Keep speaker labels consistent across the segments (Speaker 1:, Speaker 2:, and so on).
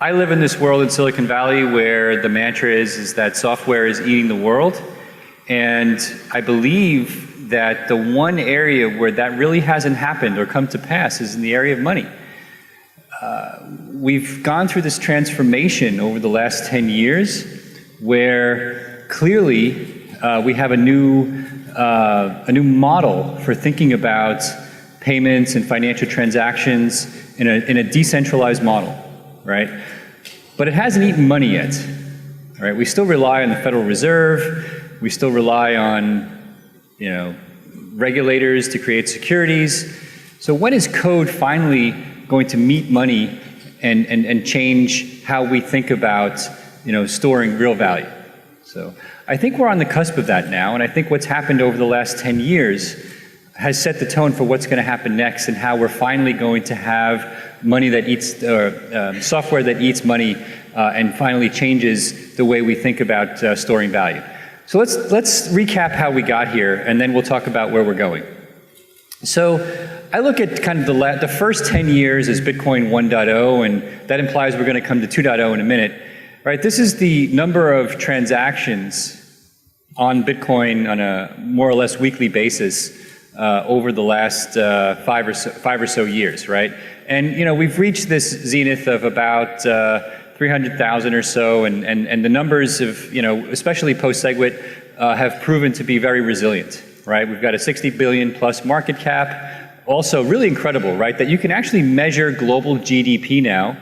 Speaker 1: I live in this world in Silicon Valley where the mantra is that software is eating the world. And I believe that the one area where that really hasn't happened or come to pass is in the area of money. We've gone through this transformation over the last 10 years where clearly we have a new model for thinking about payments and financial transactions in a decentralized model, right? But it hasn't eaten money yet, right? We still rely on the Federal Reserve. We still rely on, regulators to create securities. So when is code finally going to meet money and change how we think about, storing real value? So I think we're on the cusp of that now, and I think what's happened over the last 10 years has set the tone for what's going to happen next and how we're finally going to have money that eats, software that eats money and finally changes the way we think about storing value. So let's recap how we got here, and then we'll talk about where we're going. So I look at kind of the first 10 years as Bitcoin 1.0, and that implies we're going to come to 2.0 in a minute. Right? This is the number of transactions on Bitcoin on a more or less weekly basis over the last five or so years, right? And we've reached this zenith of about 300,000 or so, and the numbers of especially post-SegWit have proven to be very resilient, right? We've got a 60 billion plus market cap. Also really incredible, right? That you can actually measure global GDP now,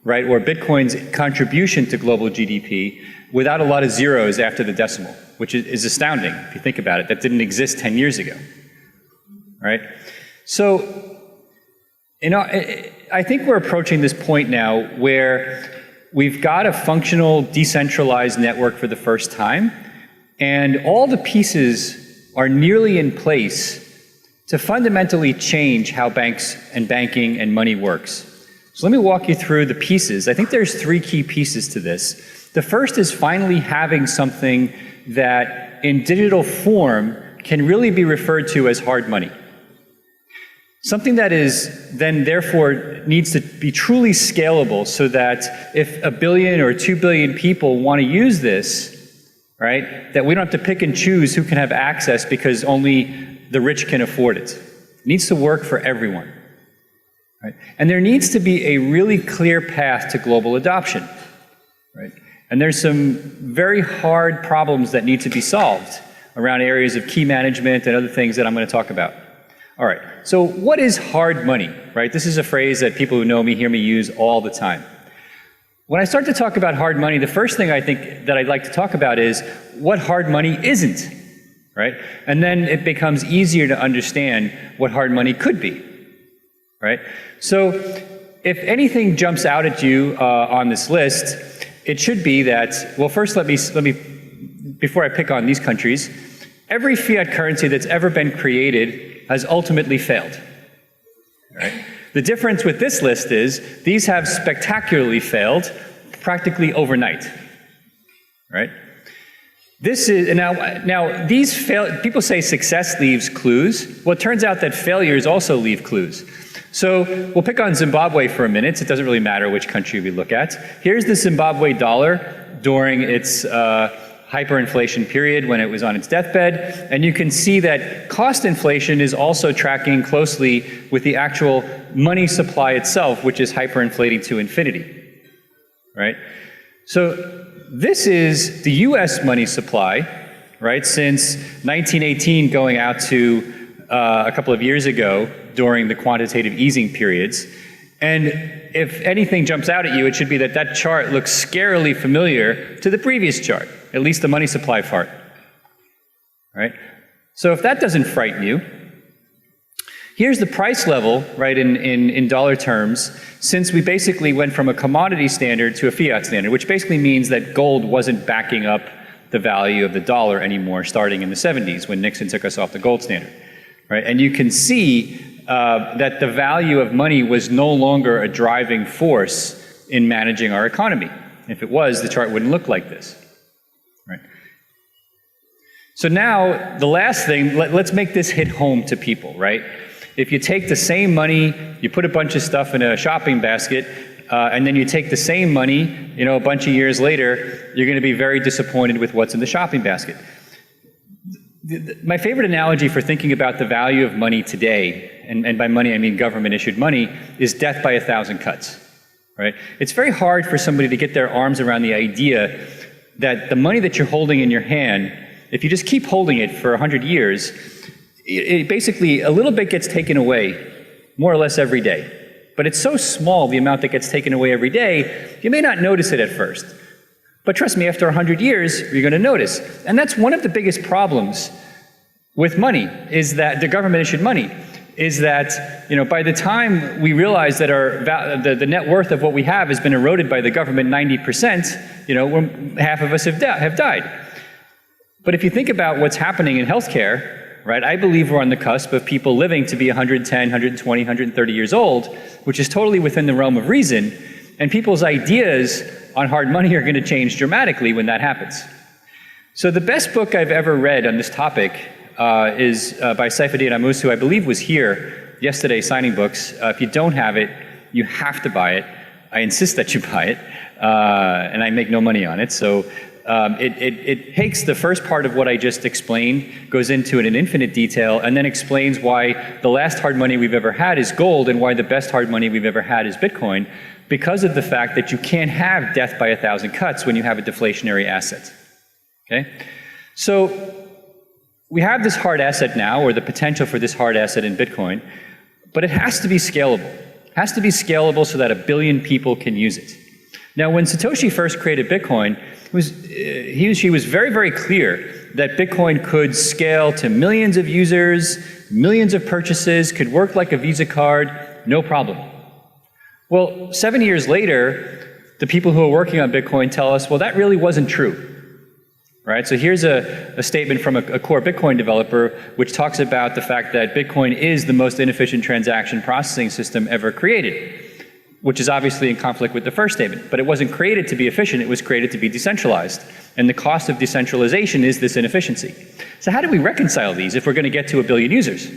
Speaker 1: right? Or Bitcoin's contribution to global GDP without a lot of zeros after the decimal, which is astounding if you think about it. That didn't exist 10 years ago, right? So, I think we're approaching this point now where we've got a functional decentralized network for the first time, and all the pieces are nearly in place to fundamentally change how banks and banking and money works. So let me walk you through the pieces. I think there's three key pieces to this. The first is finally having something that in digital form can really be referred to as hard money. Something that is then therefore needs to be truly scalable so that if 1 billion or 2 billion people want to use this, right, that we don't have to pick and choose who can have access because only the rich can afford it. It needs to work for everyone. Right? And there needs to be a really clear path to global adoption. Right? And there's some very hard problems that need to be solved around areas of key management and other things that I'm going to talk about. All right, so what is hard money? Right? This is a phrase that people who know me hear me use all the time. When I start to talk about hard money, the first thing I think that I'd like to talk about is what hard money isn't. Right? And then it becomes easier to understand what hard money could be. Right? So if anything jumps out at you on this list, it should be that, well, first let me, before I pick on these countries, every fiat currency that's ever been created has ultimately failed. Right? The difference with this list is these have spectacularly failed practically overnight. Right? This is, now these people say success leaves clues. Well, it turns out that failures also leave clues. So we'll pick on Zimbabwe for a minute. It doesn't really matter which country we look at. Here's the Zimbabwe dollar during its hyperinflation period when it was on its deathbed. And you can see that cost inflation is also tracking closely with the actual money supply itself, which is hyperinflating to infinity. Right? So this is the US money supply, right, since 1918 going out to a couple of years ago during the quantitative easing periods. And if anything jumps out at you, it should be that that chart looks scarily familiar to the previous chart, at least the money supply part. Right? So if that doesn't frighten you, here's the price level, right, in dollar terms, since we basically went from a commodity standard to a fiat standard, which basically means that gold wasn't backing up the value of the dollar anymore starting in the 70s when Nixon took us off the gold standard. Right? And you can see that the value of money was no longer a driving force in managing our economy. If it was, the chart wouldn't look like this. Right? So now, the last thing, let's make this hit home to people, right? If you take the same money, you put a bunch of stuff in a shopping basket, and then you take the same money, a bunch of years later, you're going to be very disappointed with what's in the shopping basket. My favorite analogy for thinking about the value of money today, and by money I mean government-issued money, is death by 1,000 cuts. Right? It's very hard for somebody to get their arms around the idea that the money that you're holding in your hand, if you just keep holding it for 100 years, it basically, a little bit gets taken away, more or less every day. But it's so small, the amount that gets taken away every day, you may not notice it at first. But trust me, after 100 years, you're going to notice. And that's one of the biggest problems with money, is that the government-issued money, is that by the time we realize that the net worth of what we have has been eroded by the government 90%, half of us have died. But if you think about what's happening in healthcare, right, I believe we're on the cusp of people living to be 110, 120, 130 years old, which is totally within the realm of reason, and people's ideas on hard money are going to change dramatically when that happens. So the best book I've ever read on this topic is by Saifuddin Ammous, who I believe was here yesterday signing books. If you don't have it, you have to buy it. I insist that you buy it, and I make no money on it. So it takes the first part of what I just explained, goes into it in infinite detail, and then explains why the last hard money we've ever had is gold and why the best hard money we've ever had is Bitcoin, because of the fact that you can't have death by 1,000 cuts when you have a deflationary asset. Okay? So we have this hard asset now, or the potential for this hard asset in Bitcoin, but it has to be scalable. It has to be scalable so that 1 billion people can use it. Now, when Satoshi first created Bitcoin, he was very, very clear that Bitcoin could scale to millions of users, millions of purchases, could work like a Visa card, no problem. Well, 7 years later, the people who are working on Bitcoin tell us, well, that really wasn't true. Right? So here's a statement from a core Bitcoin developer which talks about the fact that Bitcoin is the most inefficient transaction processing system ever created, which is obviously in conflict with the first statement. But it wasn't created to be efficient, it was created to be decentralized. And the cost of decentralization is this inefficiency. So how do we reconcile these if we're going to get to 1 billion users?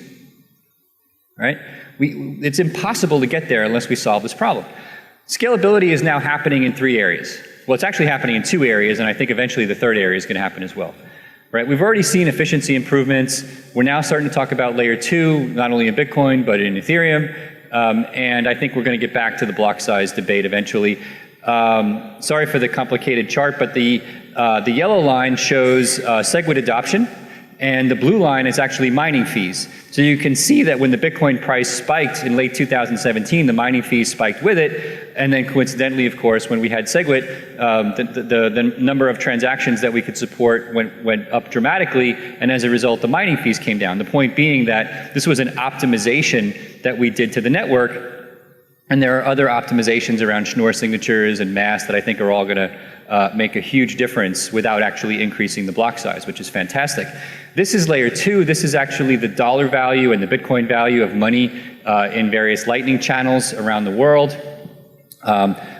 Speaker 1: Right? It's impossible to get there unless we solve this problem. Scalability is now happening in 3 areas. Well, it's actually happening in 2 areas, and I think eventually the third area is going to happen as well. Right? We've already seen efficiency improvements. We're now starting to talk about layer 2, not only in Bitcoin, but in Ethereum. And I think we're going to get back to the block size debate eventually. Sorry for the complicated chart, but the yellow line shows SegWit adoption, and the blue line is actually mining fees. So you can see that when the Bitcoin price spiked in late 2017, the mining fees spiked with it, and then coincidentally, of course, when we had SegWit, the number of transactions that we could support went up dramatically, and as a result, the mining fees came down. The point being that this was an optimization that we did to the network, and there are other optimizations around Schnorr signatures and mass that I think are all going to make a huge difference without actually increasing the block size, which is fantastic. This is layer 2. This is actually the dollar value and the Bitcoin value of money in various Lightning channels around the world.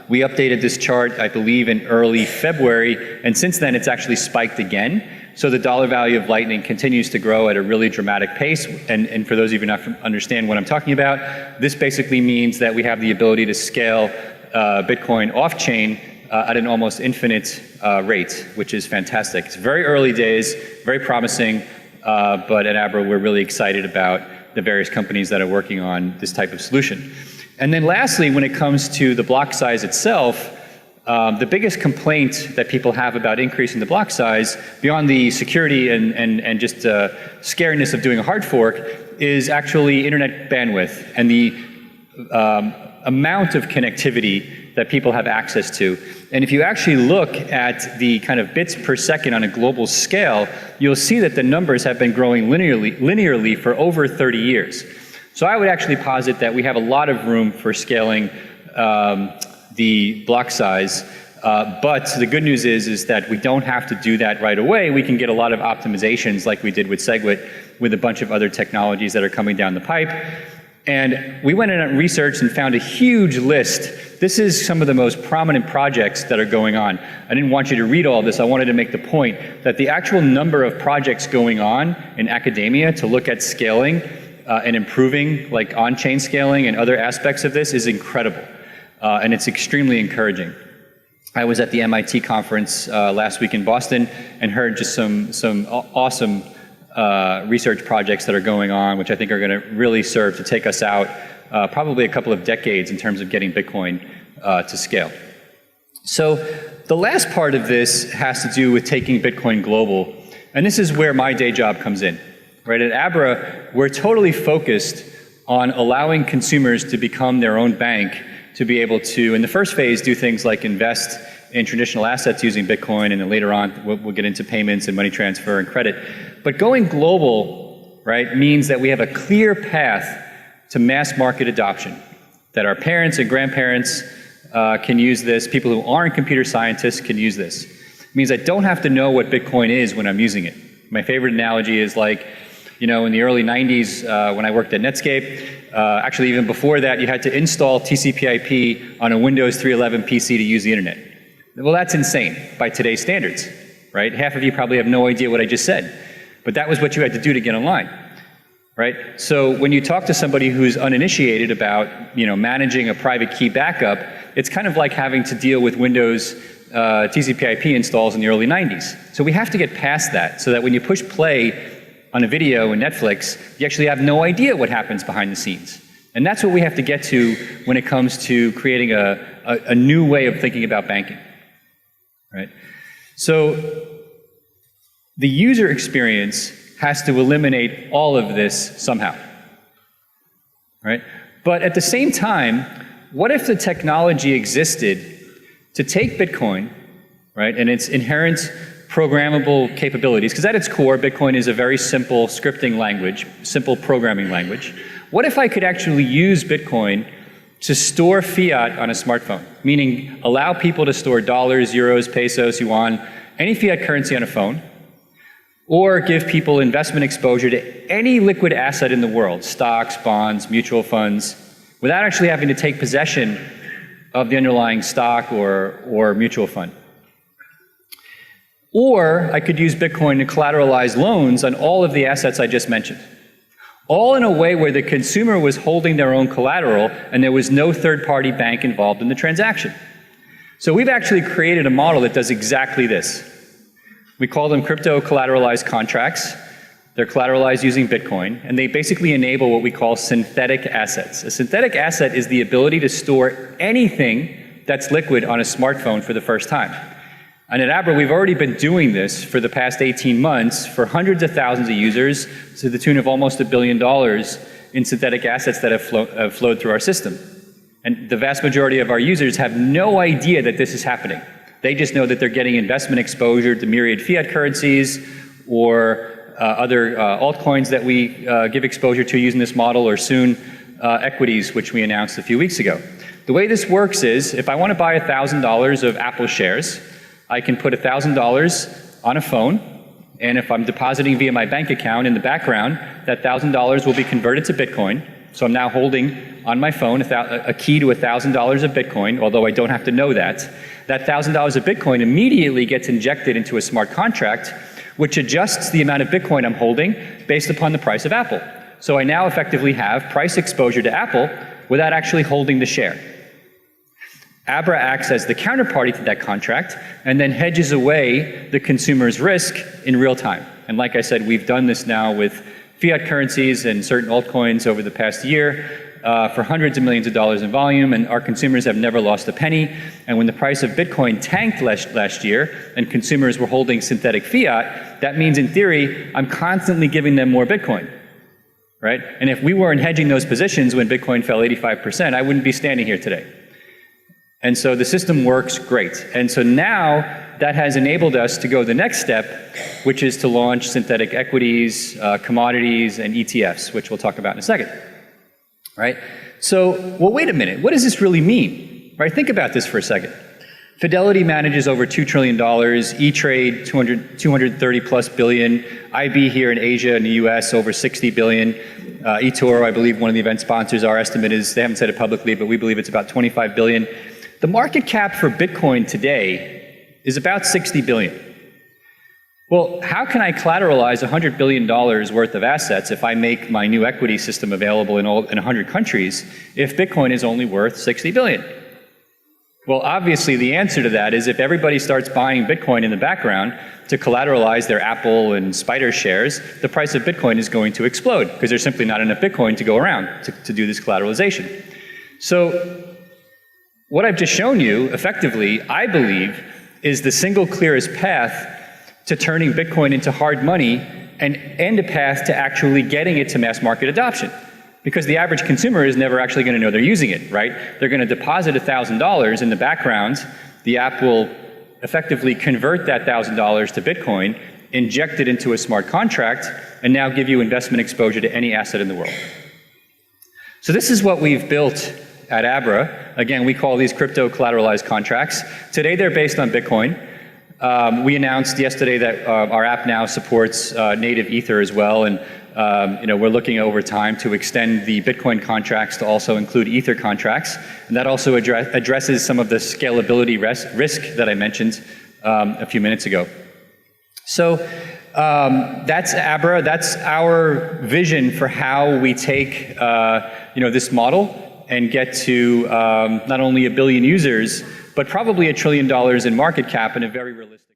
Speaker 1: We updated this chart, I believe, in early February, and since then it's actually spiked again. So the dollar value of Lightning continues to grow at a really dramatic pace. And for those of you who not understand what I'm talking about, this basically means that we have the ability to scale Bitcoin off-chain at an almost infinite rate, which is fantastic. It's very early days, very promising, but at Abra we're really excited about the various companies that are working on this type of solution. And then lastly, when it comes to the block size itself, the biggest complaint that people have about increasing the block size, beyond the security and just scariness of doing a hard fork, is actually internet bandwidth and the amount of connectivity that people have access to. And if you actually look at the kind of bits per second on a global scale, you'll see that the numbers have been growing linearly for over 30 years. So I would actually posit that we have a lot of room for scaling the block size, but the good news is that we don't have to do that right away. We can get a lot of optimizations like we did with SegWit, with a bunch of other technologies that are coming down the pipe. And we went in and researched and found a huge list. This is some of the most prominent projects that are going on. I didn't want you to read all this. I wanted to make the point that the actual number of projects going on in academia to look at scaling and improving, like on-chain scaling and other aspects of this, is incredible. and it's extremely encouraging. I was at the MIT conference last week in Boston and heard just some awesome research projects that are going on, which I think are going to really serve to take us out probably a couple of decades in terms of getting Bitcoin to scale. So the last part of this has to do with taking Bitcoin global, and this is where my day job comes in. Right? At Abra, we're totally focused on allowing consumers to become their own bank, to be able to, in the first phase, do things like invest in traditional assets using Bitcoin, and then later on we'll get into payments and money transfer and credit. But going global, right, means that we have a clear path to mass market adoption, that our parents and grandparents can use this, people who aren't computer scientists can use this. It means I don't have to know what Bitcoin is when I'm using it. My favorite analogy is like, you know, in the early 90s when I worked at Netscape, actually even before that, you had to install TCP/IP on a Windows 3.11 PC to use the internet. Well, that's insane by today's standards, right? Half of you probably have no idea what I just said, but that was what you had to do to get online, right? So when you talk to somebody who's uninitiated about, you know, managing a private key backup, it's kind of like having to deal with Windows TCP/IP installs in the early 90s. So we have to get past that so that when you push play on a video in Netflix, you actually have no idea what happens behind the scenes. And that's what we have to get to when it comes to creating a new way of thinking about banking, right? So the user experience has to eliminate all of this somehow, right? But at the same time, what if the technology existed to take Bitcoin, right, and its inherent programmable capabilities, because at its core, Bitcoin is a very simple scripting language, simple programming language. What if I could actually use Bitcoin to store fiat on a smartphone, meaning allow people to store dollars, euros, pesos, yuan, any fiat currency on a phone, or give people investment exposure to any liquid asset in the world, stocks, bonds, mutual funds, without actually having to take possession of the underlying stock or mutual fund. Or I could use Bitcoin to collateralize loans on all of the assets I just mentioned, all in a way where the consumer was holding their own collateral and there was no third-party bank involved in the transaction. So we've actually created a model that does exactly this. We call them crypto collateralized contracts. They're collateralized using Bitcoin, and they basically enable what we call synthetic assets. A synthetic asset is the ability to store anything that's liquid on a smartphone for the first time. And at Abra, we've already been doing this for the past 18 months for hundreds of thousands of users to the tune of almost $1 billion in synthetic assets that have flowed through our system. And the vast majority of our users have no idea that this is happening. They just know that they're getting investment exposure to myriad fiat currencies or other altcoins that we give exposure to using this model, or soon equities, which we announced a few weeks ago. The way this works is, if I want to buy $1,000 of Apple shares, I can put $1,000 on a phone, and if I'm depositing via my bank account in the background, that $1,000 will be converted to Bitcoin. So I'm now holding on my phone a key to $1,000 of Bitcoin, although I don't have to know that. That $1,000 of Bitcoin immediately gets injected into a smart contract, which adjusts the amount of Bitcoin I'm holding based upon the price of Apple. So I now effectively have price exposure to Apple without actually holding the share. Abra acts as the counterparty to that contract and then hedges away the consumer's risk in real time. And like I said, we've done this now with fiat currencies and certain altcoins over the past year for hundreds of millions of dollars in volume, and our consumers have never lost a penny. And when the price of Bitcoin tanked last year and consumers were holding synthetic fiat, that means in theory, I'm constantly giving them more Bitcoin, right? And if we weren't hedging those positions when Bitcoin fell 85%, I wouldn't be standing here today. And so the system works great. And so now that has enabled us to go the next step, which is to launch synthetic equities, commodities, and ETFs, which we'll talk about in a second. Right? So, well, wait a minute. What does this really mean? Right? Think about this for a second. Fidelity manages over $2 trillion, E-Trade 230 plus billion, IB here in Asia and the US over 60 billion, eToro, I believe one of the event sponsors, our estimate is, they haven't said it publicly, but we believe it's about 25 billion. The market cap for Bitcoin today is about 60 billion. Well, how can I collateralize $100 billion worth of assets if I make my new equity system available in 100 countries if Bitcoin is only worth 60 billion? Well, obviously the answer to that is if everybody starts buying Bitcoin in the background to collateralize their Apple and Spider shares, the price of Bitcoin is going to explode because there's simply not enough Bitcoin to go around to do this collateralization. So what I've just shown you, effectively, I believe, is the single clearest path to turning Bitcoin into hard money and a path to actually getting it to mass market adoption. Because the average consumer is never actually going to know they're using it, right? They're going to deposit $1,000 in the background. The app will effectively convert that $1,000 to Bitcoin, inject it into a smart contract, and now give you investment exposure to any asset in the world. So this is what we've built at Abra. Again, we call these crypto collateralized contracts. Today they're based on Bitcoin. We announced yesterday that our app now supports native Ether as well, and we're looking over time to extend the Bitcoin contracts to also include Ether contracts, and that also addresses some of the scalability risk that I mentioned a few minutes ago. So that's Abra. That's our vision for how we take this model and get to not only 1 billion users, but probably $1 trillion in market cap in a very realistic